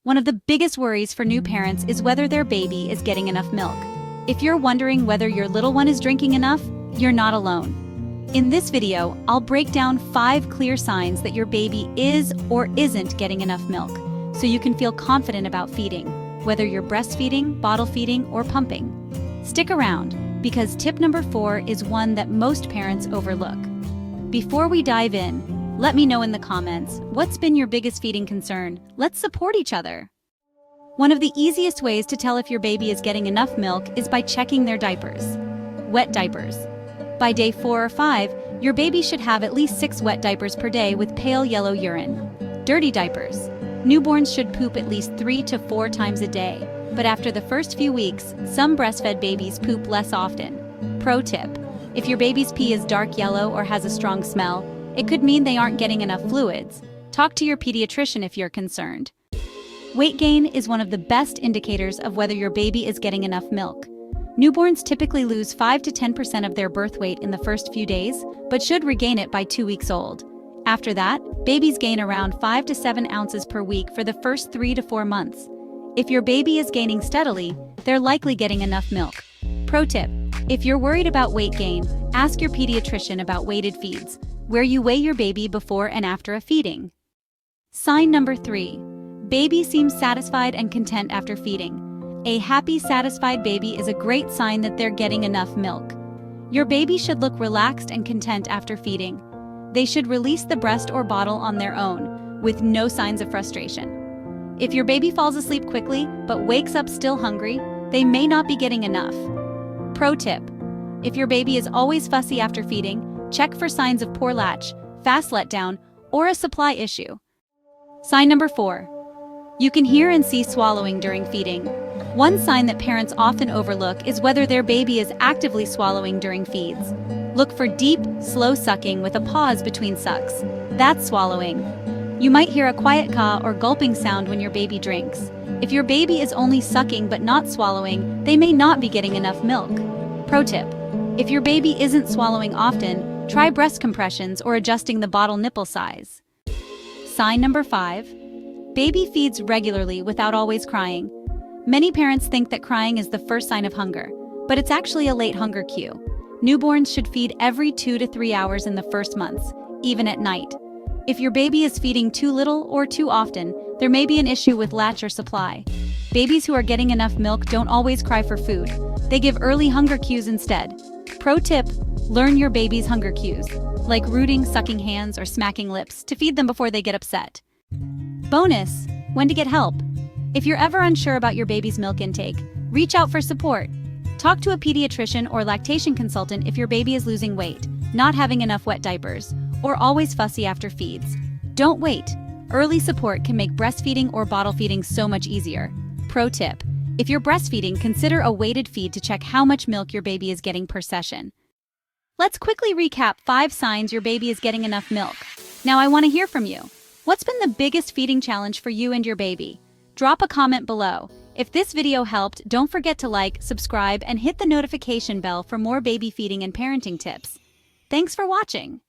One of the biggest worries for new parents is whether their baby is getting enough milk. If you're wondering whether your little one is drinking enough, you're not alone. In this video, I'll break down 5 clear signs that your baby is or isn't getting enough milk, so you can feel confident about feeding, whether you're breastfeeding, bottle feeding, or pumping. Stick around, because tip number 4 is one that most parents overlook. Before we dive in, let me know in the comments, what's been your biggest feeding concern? Let's support each other. One of the easiest ways to tell if your baby is getting enough milk is by checking their diapers. Wet diapers. By day 4 or 5, your baby should have at least 6 wet diapers per day with pale yellow urine. Dirty diapers. Newborns should poop at least 3 to 4 times a day, but after the first few weeks, some breastfed babies poop less often. Pro tip: if your baby's pee is dark yellow or has a strong smell, it could mean they aren't getting enough fluids. Talk to your pediatrician if you're concerned. Weight gain is one of the best indicators of whether your baby is getting enough milk. Newborns typically lose 5 to 10% of their birth weight in the first few days, but should regain it by 2 weeks old. After that, babies gain around 5 to 7 ounces per week for the first 3 to 4 months. If your baby is gaining steadily, they're likely getting enough milk. Pro tip: if you're worried about weight gain, ask your pediatrician about weighted feeds, where you weigh your baby before and after a feeding. Sign number 3. Baby seems satisfied and content after feeding. A happy, satisfied baby is a great sign that they're getting enough milk. Your baby should look relaxed and content after feeding. They should release the breast or bottle on their own, with no signs of frustration. If your baby falls asleep quickly but wakes up still hungry, they may not be getting enough. Pro tip: if your baby is always fussy after feeding, check for signs of poor latch, fast letdown, or a supply issue. Sign number 4. You can hear and see swallowing during feeding. One sign that parents often overlook is whether their baby is actively swallowing during feeds. Look for deep, slow sucking with a pause between sucks. That's swallowing. You might hear a quiet caw or gulping sound when your baby drinks. If your baby is only sucking but not swallowing, they may not be getting enough milk. Pro tip: if your baby isn't swallowing often, try breast compressions or adjusting the bottle nipple size. Sign number 5. Baby feeds regularly without always crying. Many parents think that crying is the first sign of hunger, but it's actually a late hunger cue. Newborns should feed every 2 to 3 hours in the first months, even at night. If your baby is feeding too little or too often, there may be an issue with latch or supply. Babies who are getting enough milk don't always cry for food. They give early hunger cues instead. Pro tip: learn your baby's hunger cues, like rooting, sucking hands, or smacking lips, to feed them before they get upset. Bonus: when to get help. If you're ever unsure about your baby's milk intake, reach out for support. Talk to a pediatrician or lactation consultant if your baby is losing weight, not having enough wet diapers, or always fussy after feeds. Don't wait. Early support can make breastfeeding or bottle feeding so much easier. Pro tip: if you're breastfeeding, consider a weighted feed to check how much milk your baby is getting per session. Let's quickly recap 5 signs your baby is getting enough milk. Now I want to hear from you. What's been the biggest feeding challenge for you and your baby? Drop a comment below. If this video helped, don't forget to like, subscribe, and hit the notification bell for more baby feeding and parenting tips. Thanks for watching.